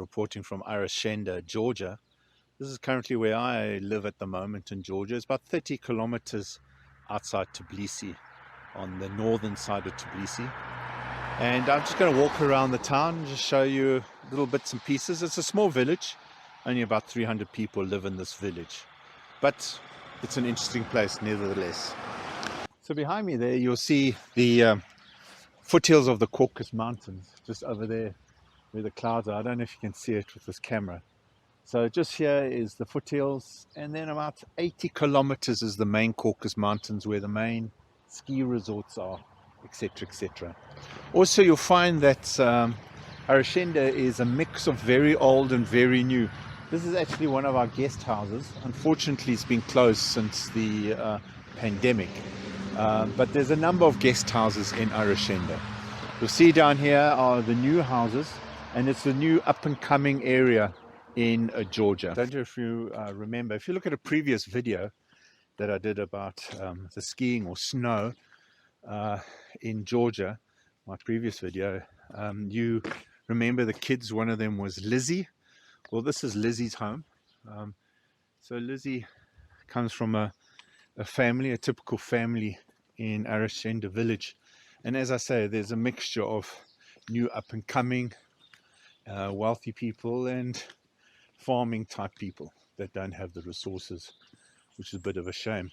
reporting from Arashenda, Georgia. This is currently where I live at the moment in Georgia. It's about 30 kilometers outside Tbilisi, on the northern side of Tbilisi. And I'm just going to walk around the town and just show you little bits and pieces. It's a small village. Only about 300 people live in this village. But it's an interesting place nevertheless. So behind me there you'll see the foothills of the Caucus Mountains, just over there where the clouds are. I don't know if you can see it with this camera. So just here is the foothills, and then about 80 kilometers is the main Caucus Mountains, where the main ski resorts are, etc., etc. Also, you'll find that Arashenda is a mix of very old and very new. This is actually one of our guest houses. Unfortunately, it's been closed since the pandemic. But there's a number of guest houses in Arashenda. You'll see down here are the new houses, and it's the new up-and-coming area in Georgia. I don't know if you remember, if you look at a previous video that I did about the skiing or snow in Georgia, my previous video, you remember the kids, one of them was Lizzie. Well, this is Lizzie's home. So Lizzie comes from a family, a typical family in Arashenda village, and as I say, there's a mixture of new up-and-coming wealthy people and farming type people that don't have the resources, which is a bit of a shame.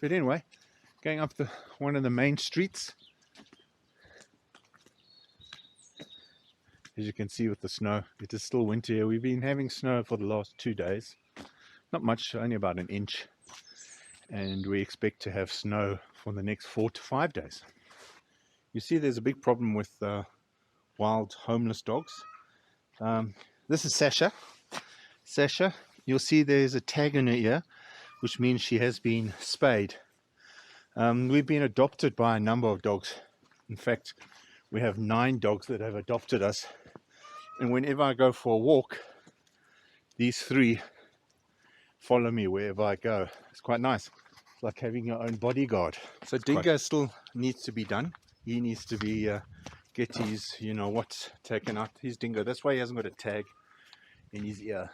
But anyway, going up one of the main streets, as you can see with the snow, it is still winter here. We've been having snow for the last 2 days, not much, only about an inch, and we expect to have snow for the next 4 to 5 days. You see there's a big problem with wild homeless dogs. This is Sasha. Sasha, you'll see there's a tag in her ear, which means she has been spayed. We've been adopted by a number of dogs. In fact, we have 9 dogs that have adopted us, and whenever I go for a walk, these 3 follow me wherever I go. It's quite nice. It's like having your own bodyguard. So Dingo still needs to be done. He needs to be get his, what's taken out. His Dingo. That's why he hasn't got a tag in his ear.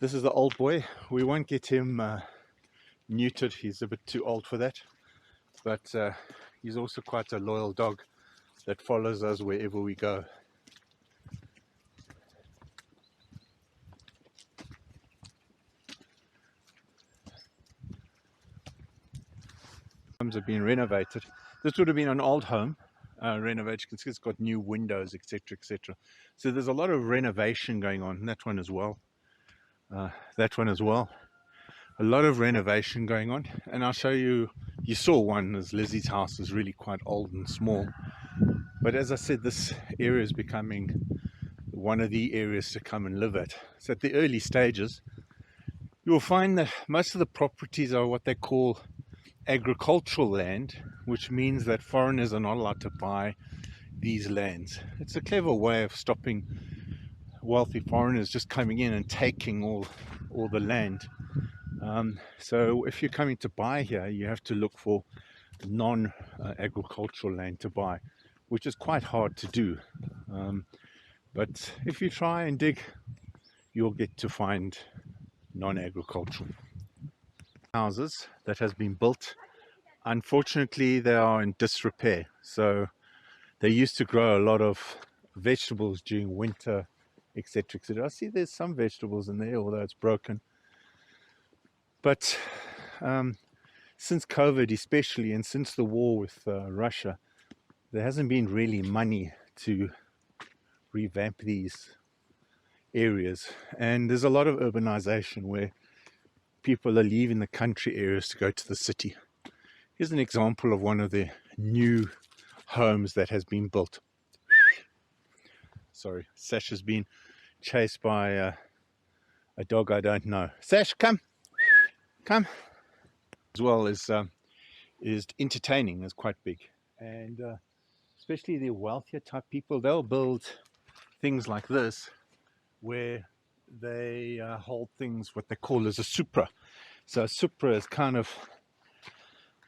This is the old boy. We won't get him neutered. He's a bit too old for that. But he's also quite a loyal dog that follows us wherever we go. Homes have been renovated. This would have been an old home renovated. You can see it's got new windows, etc., etc. So there's a lot of renovation going on. That one as well. That one as well. A lot of renovation going on, and I'll show you. You saw one, as Lizzie's house is really quite old and small, but as I said, this area is becoming one of the areas to come and live at. So at the early stages, you'll find that most of the properties are what they call agricultural land, which means that foreigners are not allowed to buy these lands. It's a clever way of stopping wealthy foreigners just coming in and taking all the land. So if you're coming to buy here, you have to look for non-agricultural land to buy, which is quite hard to do. But if you try and dig, you'll get to find non-agricultural houses that has been built. Unfortunately, they are in disrepair. So they used to grow a lot of vegetables during winter, etc., etc. I see there's some vegetables in there, although it's broken. But since COVID especially, and since the war with Russia, there hasn't been really money to revamp these areas. And there's a lot of urbanization where people are leaving the country areas to go to the city. Here's an example of one of the new homes that has been built. Sorry, Sasha's been chased by a dog I don't know. Sash, come! Come! As well as is entertaining, is quite big. And especially the wealthier type people, they'll build things like this where they hold things what they call as a Supra. So a Supra is kind of,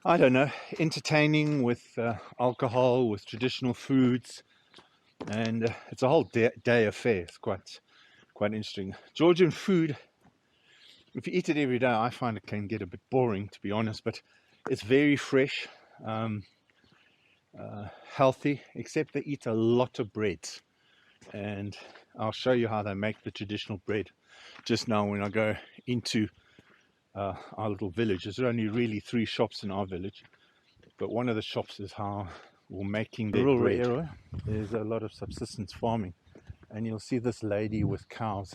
I don't know, entertaining with alcohol, with traditional foods, and it's a whole day affair. It's quite interesting. Georgian food, if you eat it every day, I find it can get a bit boring, to be honest, but it's very fresh, healthy, except they eat a lot of breads, and I'll show you how they make the traditional bread just now when I go into our little village. There's only really 3 shops in our village, but one of the shops is how we're making their rural bread. Area, there's a lot of subsistence farming, and you'll see this lady with cows.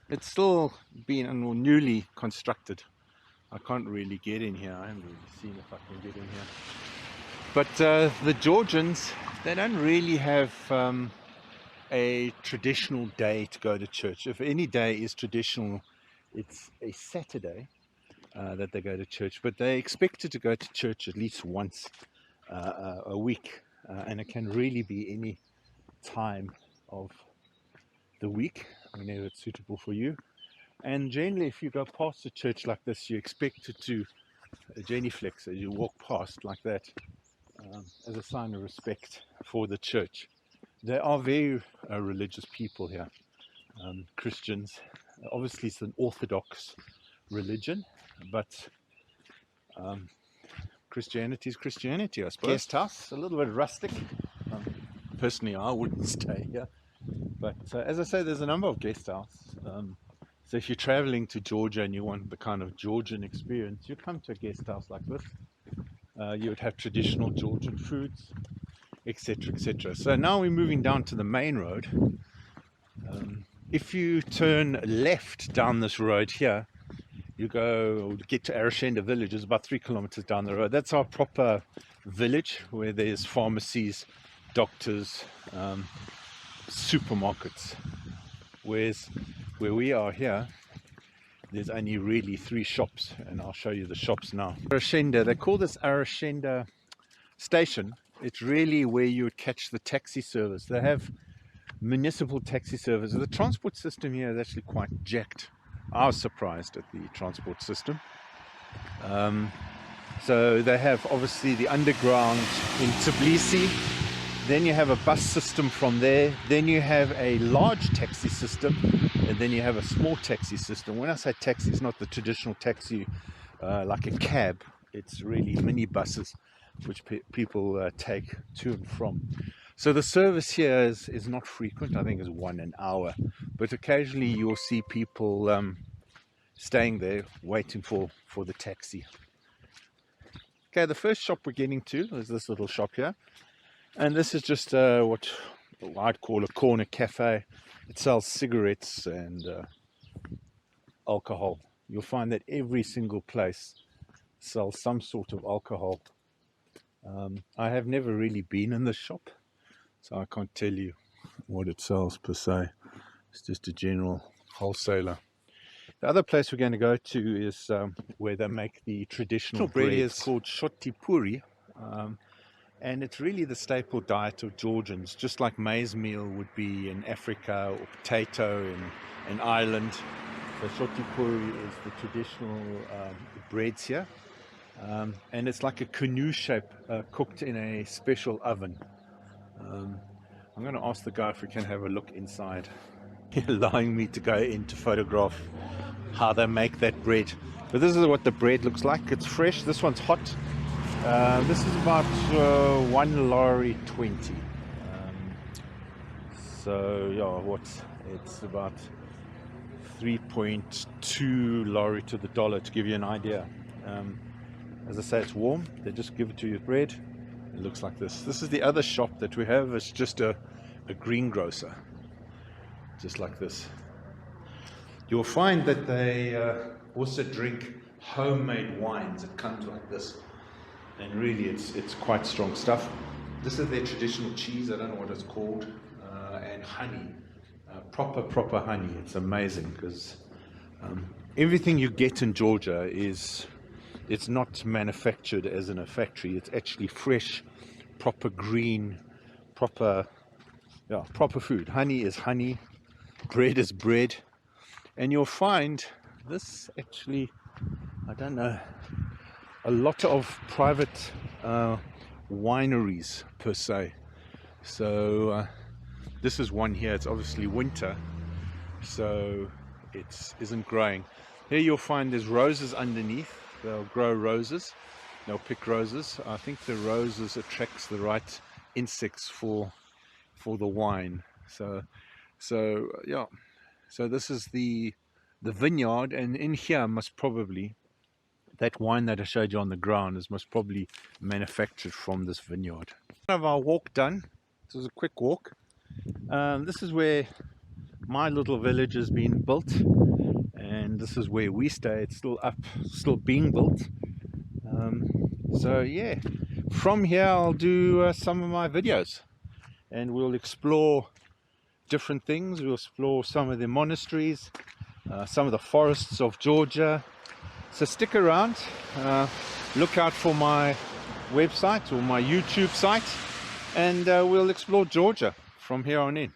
It's still being newly constructed. I can't really get in here. I haven't really seen if I can get in here. But the Georgians, they don't really have a traditional day to go to church. If any day is traditional, it's a Saturday that they go to church. But they're expected to go to church at least once a week. And it can really be any time of the week, whenever it's suitable for you. And generally, if you go past a church like this, you expect it to genuflex as you walk past like that, as a sign of respect for the church. They are very religious people here, Christians. Obviously, it's an Orthodox religion, but Christianity is Christianity, I suppose. Guest house, a little bit rustic. Personally, I wouldn't stay here. But as I say, there's a number of guest houses. So if you're traveling to Georgia and you want the kind of Georgian experience, you come to a guest house like this. You would have traditional Georgian foods, etc., etc. So now we're moving down to the main road. If you turn left down this road here, you get to Arashenda village. It's about 3 kilometers down the road. That's our proper village, where there's pharmacies, doctors, supermarkets. Whereas where we are here, there's only really 3 shops, and I'll show you the shops now. Arashenda, they call this Arashenda station. It's really where you would catch the taxi service. They have municipal taxi service. The transport system here is actually quite jacked. I was surprised at the transport system. So they have obviously the underground in Tbilisi. Then you have a bus system from there. Then you have a large taxi system, and then you have a small taxi system. When I say taxi, it's not the traditional taxi like a cab. It's really minibuses which people take to and from. So the service here is not frequent. I think it's 1 an hour, but occasionally you'll see people staying there waiting for the taxi. Okay, the first shop we're getting to is this little shop here. And this is just what I'd call a corner cafe. It sells cigarettes and alcohol. You'll find that every single place sells some sort of alcohol. I have never really been in this shop, so I can't tell you what it sells per se. It's just a general wholesaler. The other place we're going to go to is where they make the traditional bread. It's called Shottipuri. And it's really the staple diet of Georgians, just like maize meal would be in Africa, or potato in Ireland. So Shottipuri is the traditional breads here. And it's like a canoe shape, cooked in a special oven. I'm going to ask the guy if we can have a look inside. He's allowing me to go in to photograph how they make that bread. But this is what the bread looks like. It's fresh. This one's hot. This is about 1 lari 20. So yeah, it's about 3.2 lari to the dollar, to give you an idea. As I say, it's warm. They just give it to you with bread. It looks like this. This is the other shop that we have. It's just a greengrocer, just like this. You'll find that they also drink homemade wines. It comes like this. And really it's quite strong stuff. This is their traditional cheese, I don't know what it's called, and honey, proper honey. It's amazing because everything you get in Georgia it's not manufactured as in a factory. It's actually fresh, proper green, proper food. Honey is honey, bread is bread. And you'll find this actually, I don't know, a lot of private wineries per se. So this is one here. It's obviously winter, so it isn't growing. Here you'll find there's roses underneath. They'll grow roses. They'll pick roses. I think the roses attracts the right insects for the wine. So yeah. So this is the vineyard, and in here must probably, that wine that I showed you on the ground is most probably manufactured from this vineyard. Have our walk done. This is a quick walk. This is where my little village has been built, and this is where we stay. It's still up, still being built. So yeah, from here I'll do some of my videos, and we'll explore different things. We'll explore some of the monasteries, some of the forests of Georgia. So stick around, look out for my website or my YouTube site, and we'll explore Georgia from here on in.